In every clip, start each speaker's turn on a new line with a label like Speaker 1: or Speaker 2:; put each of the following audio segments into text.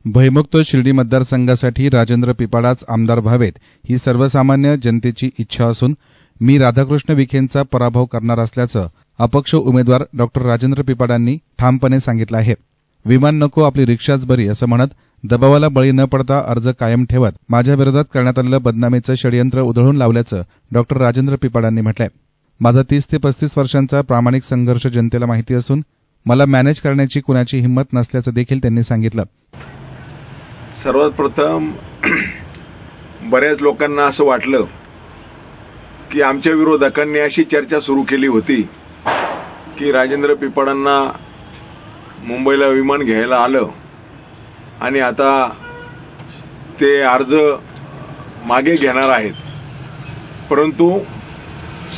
Speaker 1: भयमुक्त शिर्डी मतदारसंघासाठी राजेंद्र पिपाडाच आमदार व्हावेत ही सर्वसामान्य जनतेची इच्छा असून मी राधाकृष्ण विखेंचा पराभव करणार असल्याचं अपक्ष उमेदवार डॉ राजेंद्र पिपाडांनी ठामपणे सांगितलं आहे। विमान नको आपली रिक्षाच बरी असं म्हणत दबावाला बळी न पडता अर्ज कायम ठेवत माझ्या विरोधात करण्यात आलेलं बदनामीचं षडयंत्र उधळून लावल्याचं डॉ राजेंद्र पिपाडांनी म्हटलंय। माझा 30 ते 35 वर्षांचा प्रामाणिक संघर्ष जनतेला माहिती असून मला मॅनेज करण्याची कुणाची हिंमत नसल्याचं देखील त्यांनी सांगितलं।
Speaker 2: सर्वात प्रथम बऱ्याच लोकांना असं वाटलं की आमच्या विरोधकांनी अशी चर्चा सुरू केली होती की राजेंद्र पिपाडांना मुंबईला विमान घ्यायला आलं आणि आता ते अर्ज मागे घेणार आहेत। परंतु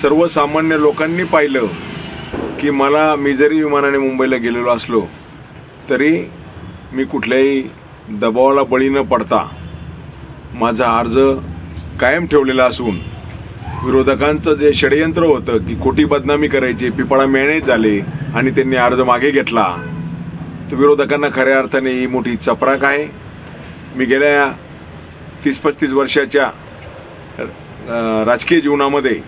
Speaker 2: सर्वसामान्य लोकांनी पाहिलं की मी जरी विमानाने मुंबईला गेलेलो असलो तरी मी कुठल्याही दबावाला बळी न पडता माझा अर्ज कायम ठेवलेला असून विरोधकांचं जे षडयंत्र होतं की खोटी बदनामी करायची, पिपाडा मॅनेज झाले आणि त्यांनी अर्ज मागे घेतला, तर विरोधकांना खऱ्या अर्थाने ही मोठी चपराक आहे। मी गेल्या 30-35 वर्षाच्या राजकीय जीवनामध्ये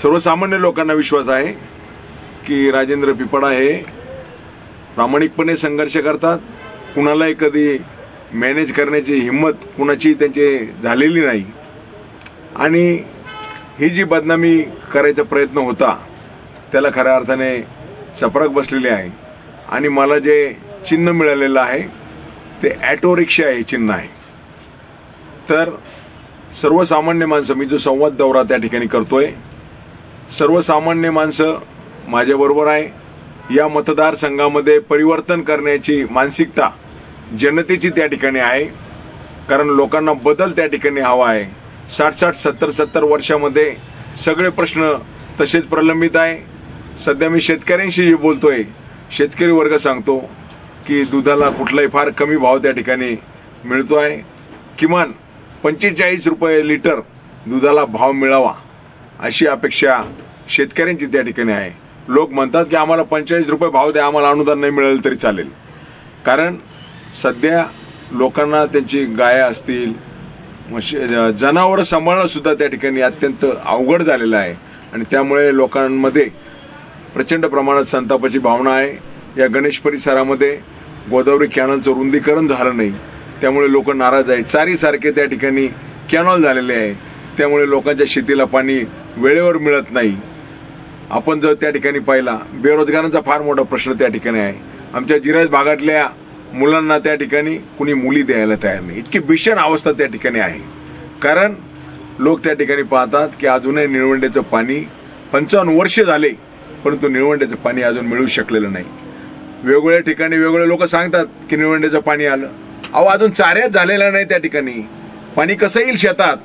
Speaker 2: सर्वसामान्य लोकांना विश्वास आहे की राजेंद्र पिपाडा हे प्रामाणिकपणे संघर्ष करतात, कुणालाही कधी मॅनेज करण्याची हिंमत कुणाची त्यांची झालेली नाही आणि ही जी बदनामी करायचा प्रयत्न होता त्याला खऱ्या अर्थाने चपराक बसलेली आहे। आणि मला जे चिन्ह मिळालेलं आहे ते ऑटो रिक्षा हे चिन्ह आहे। तर सर्वसामान्य माणसं, मी जो संवाद दौरा त्या ठिकाणी करतोय, सर्वसामान्य माणसं माझ्याबरोबर आहे। या मतदारसंघामध्ये परिवर्तन करण्याची मानसिकता जनतेची त्या ठिकाणी आहे, कारण लोकांना बदल त्या ठिकाणी हवा आहे। 60-60, 70-70 वर्षामध्ये सगळे प्रश्न तसेच प्रलंबित आहे। सध्या मी शेतकऱ्यांशी जे बोलतोय, शेतकरी वर्ग सांगतो की दुधाला कुठलाही फार कमी भाव त्या ठिकाणी मिळतोय, किमान 45 रुपये लिटर दुधाला भाव मिळावा अशी अपेक्षा शेतकऱ्यांची त्या ठिकाणी आहे। लोक म्हणतात की आम्हाला 45 रुपये भाव द्या, आम्हाला अनुदान नाही मिळालं तरी चालेल, कारण सध्या लोकांना त्यांची गाया असतील, जनावरं सांभाळणं सुद्धा त्या ठिकाणी अत्यंत अवघड झालेलं आहे आणि त्यामुळे लोकांमध्ये प्रचंड प्रमाणात संतापाची भावना आहे। या गणेश परिसरामध्ये गोदावरी कॅनलचं रुंदीकरण झालं नाही, त्यामुळे लोक नाराज आहेत। चारीसारखे त्या ठिकाणी कॅनॉल झालेले आहे, त्यामुळे लोकांच्या शेतीला पाणी वेळेवर मिळत नाही। आपण जर त्या ठिकाणी पाहिला, बेरोजगारांचा फार मोठा प्रश्न त्या ठिकाणी आहे। आमच्या जिराज भागातल्या मुलांना त्या ठिकाणी कुणी मुली द्यायला तयार नाही, इतकी भीषण अवस्था त्या ठिकाणी आहे। कारण लोक त्या ठिकाणी पाहतात की अजूनही निळवंडेचं पाणी 55 वर्ष झाले, परंतु निळवंडेचं पाणी अजून मिळू शकलेलं नाही। वेगवेगळ्या ठिकाणी वेगवेगळे लोक सांगतात की निळवंडेचं पाणी आलं, अहो अजून चाऱ्याच झालेला नाही। त्या ठिकाणी पाणी कसं येईल शेतात?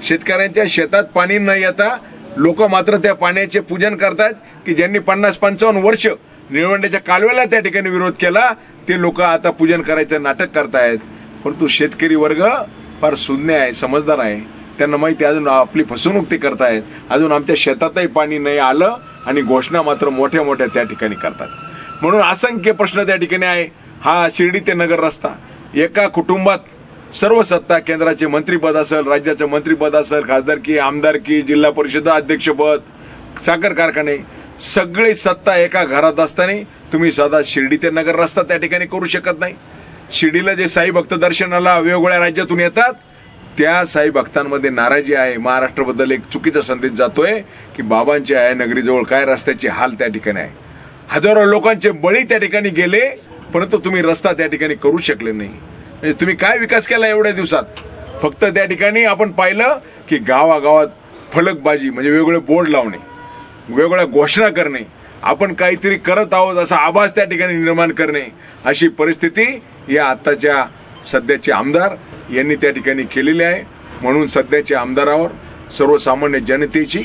Speaker 2: शेतकऱ्यांच्या शेतात पाणी न येता लोक मात्र त्या पाण्याचे पूजन करतात की ज्यांनी 50-55 वर्ष निळवंडेच्या कालव्याला त्या ठिकाणी विरोध केला ते लोक आता पूजन करायचं नाटक करतायत। परंतु शेतकरी वर्ग फार सुज्ञ आहे, समजदार आहे, त्यांना माहिती अजून आपली फसवणूक ते करतायत। अजून आमच्या शेतातही पाणी नाही आलं आणि घोषणा मात्र मोठ्या मोठ्या त्या ठिकाणी करतात। म्हणून असंख्य प्रश्न त्या ठिकाणी आहे। हा शिर्डी ते नगर रस्ता, एका कुटुंबात सर्व सत्ता, केंद्राचे मंत्रीपद असेल, राज्याचं मंत्रीपद असेल, खासदारकी, आमदारकी, जिल्हा परिषद अध्यक्षपद, साखर कारखाने, सगळी सत्ता एका घरात असताना तुम्ही साधा शिर्डी ते नगर रस्ता त्या ठिकाणी करू शकत नाही। शिर्डीला जे साई भक्त दर्शनाला वेगवेगळ्या राज्यातून येतात त्या साई भक्तांमध्ये नाराजी आहे। महाराष्ट्राबद्दल एक चुकीचा संदेश जातोय की बाबांच्या आहे नगरीजवळ काय रस्त्याचे हाल त्या ठिकाणी आहे। हजारो लोकांचे बळी त्या ठिकाणी गेले, परंतु तुम्ही रस्ता त्या ठिकाणी करू शकले नाही। म्हणजे तुम्ही काय विकास केला एवढ्या दिवसात? फक्त त्या ठिकाणी आपण पाहिलं की गावागावात फलकबाजी म्हणजे वेगवेगळे बोर्ड लावणे, वेगवेगळ्या घोषणा करणे, आपण काहीतरी करत आहोत असा आभास त्या ठिकाणी निर्माण करणे, अशी परिस्थिती या आताच्या सध्याचे आमदार यांनी त्या ठिकाणी केलेली आहे। म्हणून सध्याच्या आमदारावर सर्वसामान्य जनतेची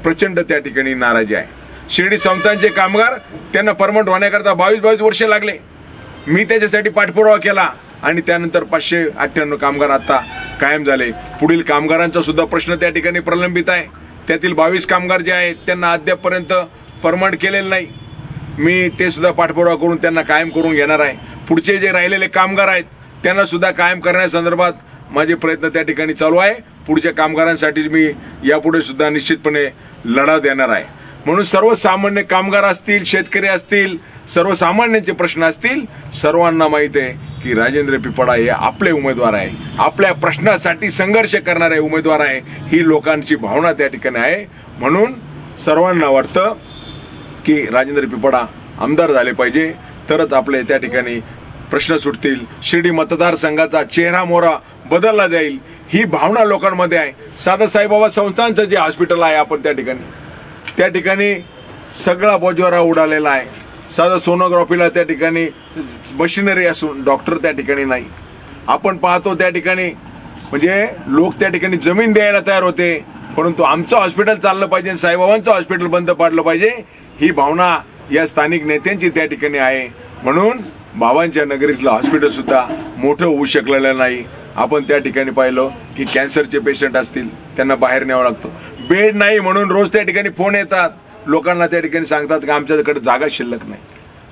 Speaker 2: प्रचंड त्या ठिकाणी नाराजी आहे। शिर्डी संस्थांचे कामगार त्यांना परमनंट होण्याकरता 22 वर्षे लागले। मी त्याच्यासाठी पाठपुरावा केला आणि त्यानंतर 598 कामगार आता कायम झाले। पुढील कामगारांचा सुद्धा प्रश्न त्या ठिकाणी प्रलंबित आहे। त्यातील 22 कामगार जे आहेत त्यांना अद्यापपर्यंत परमनंट केलेलं नाही। मी ते सुद्धा पाठपुरावा करून त्यांना कायम करून घेणार आहे। पुढचे जे राहिलेले कामगार आहेत त्यांना सुद्धा कायम करण्यासंदर्भात माझे प्रयत्न त्या ठिकाणी चालू आहे. पुढच्या कामगारांसाठी मी यापुढे सुद्धा निश्चितपणे लढा देणार आहे. म्हणून सर्वसामान्य कामगार असतील, शेतकरी असतील, सर्वसामान्यांचे प्रश्न असतील, सर्वांना माहिती आहे की राजेंद्र पिपळा हे आपले उमेदवार आहे, आपल्या प्रश्नासाठी संघर्ष करणारे उमेदवार आहे. ही लोकांची भावना त्या ठिकाणी आहे. म्हणून सर्वांना वाटतं की राजेंद्र पिपळा आमदार झाले पाहिजे, तरच आपले त्या ठिकाणी प्रश्न सुटतील, शिर्डी मतदारसंघाचा चेहरा मोहरा बदलला जाईल, ही भावना लोकांमध्ये आहे. साधा साईबाबा संस्थांचं जे हॉस्पिटल आहे आपण त्या ठिकाणी सगळा बोजवारा उडालेला आहे. साधा सोनोग्राफीला त्या ठिकाणी मशिनरी असून डॉक्टर त्या ठिकाणी नाही. आपण पाहतो त्या ठिकाणी म्हणजे लोक त्या ठिकाणी जमीन द्यायला तयार होते, परंतु आमचं हॉस्पिटल चाललं पाहिजे, साईबाबांचं हॉस्पिटल बंद पाडलं पाहिजे, ही भावना या स्थानिक नेत्यांची त्या ठिकाणी आहे. म्हणून बाबांच्या नगरीतलं हॉस्पिटल सुद्धा मोठं होऊ शकलेलं नाही. आपण त्या ठिकाणी पाहिलं की कॅन्सरचे पेशंट असतील, त्यांना बाहेर न्यावं लागतं, बेड नाही म्हणून रोज त्या ठिकाणी फोन येतात, लोकांना त्या ठिकाणी सांगतात की आमच्याकडे जागा शिल्लक नाही.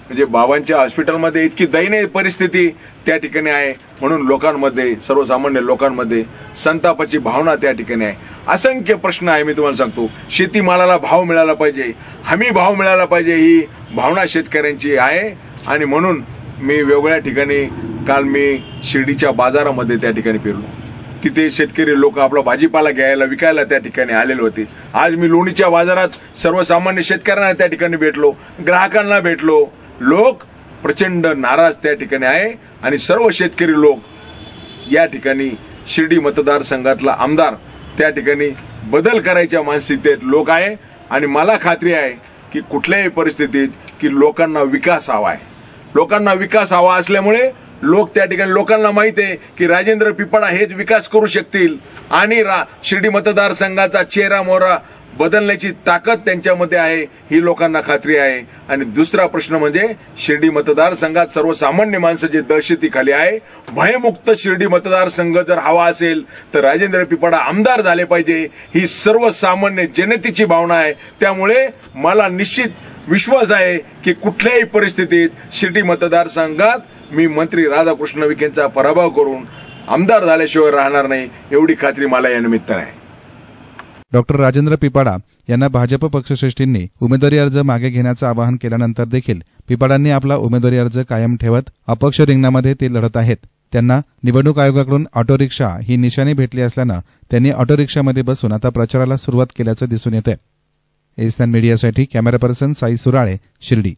Speaker 2: म्हणजे बाबांच्या हॉस्पिटलमध्ये इतकी दयनीय परिस्थिती त्या ठिकाणी आहे. म्हणून लोकांमध्ये, सर्वसामान्य लोकांमध्ये संतापाची भावना त्या ठिकाणी आहे. असंख्य प्रश्न आहे. मी तुम्हाला सांगतो, शेतीमालाला भाव मिळाला पाहिजे, हमी भाव मिळाला पाहिजे, ही भावना शेतकऱ्यांची आहे. आणि म्हणून मी वेगवेगळ्या ठिकाणी काल मी शिर्डीच्या बाजारामध्ये त्या ठिकाणी फिरलो. तिथे शेतकरी लोक आपला भाजीपाला घ्यायला, विकायला त्या ठिकाणी आलेले होते. आज मी लोणीच्या बाजारात सर्वसामान्य शेतकऱ्यांना त्या ठिकाणी भेटलो, ग्राहकांना भेटलो. लोक प्रचंड नाराज त्या ठिकाणी आहे. आणि सर्व शेतकरी लोक या ठिकाणी शिर्डी मतदारसंघातला आमदार त्या ठिकाणी बदल करायच्या मानसिकतेत लोक आहे. आणि मला खात्री आहे की कुठल्याही परिस्थितीत की लोकांना विकास हवा आहे. लोकांना विकास हवा असल्यामुळे लोक त्या ठिकाणी, लोकांना माहिती आहे की राजेंद्र पिपळा हेच विकास करू शकतील आणि शिर्डी मतदारसंघाचा चेहरा मोहरा बदलण्याची ताकद त्यांच्यामध्ये आहे, ही लोकांना खात्री आहे. आणि दुसरा प्रश्न म्हणजे शिर्डी मतदारसंघात सर्वसामान्य माणसं जे दहशतीखाली आहे, भयमुक्त शिर्डी मतदारसंघ जर हवा असेल तर राजेंद्र पिपळा आमदार झाले पाहिजे, ही सर्वसामान्य जनतेची भावना आहे. त्यामुळे मला निश्चित विश्वास आहे की कुठल्याही परिस्थितीत शिर्डी मतदारसंघात मी मंत्री राधाकृष्ण विखेंचा पराभव करून आमदार झाल्याशिवाय राहणार नाही, एवढी खात्री मला या निमित्ताने आहे.
Speaker 1: डॉक्टर राजेंद्र पिपाडा यांना भाजप पक्षश्रेष्ठींनी उमेदवारी अर्ज मागे घेण्याचं आवाहन केल्यानंतर देखील पिपाडांनी आपला उमेदवारी अर्ज कायम ठेवत अपक्ष रिंगणामध्ये ते लढत आहेत. त्यांना निवडणूक आयोगाकडून ऑटो रिक्षा ही निशाणी भेटली असल्यानं त्यांनी ऑटो रिक्षामध्ये बसून आता प्रचाराला सुरुवात केल्याचं दिसून येतंय. एसएन मीडियासाठी कॅमेरा पर्सन साई सुराळे, शिर्डी.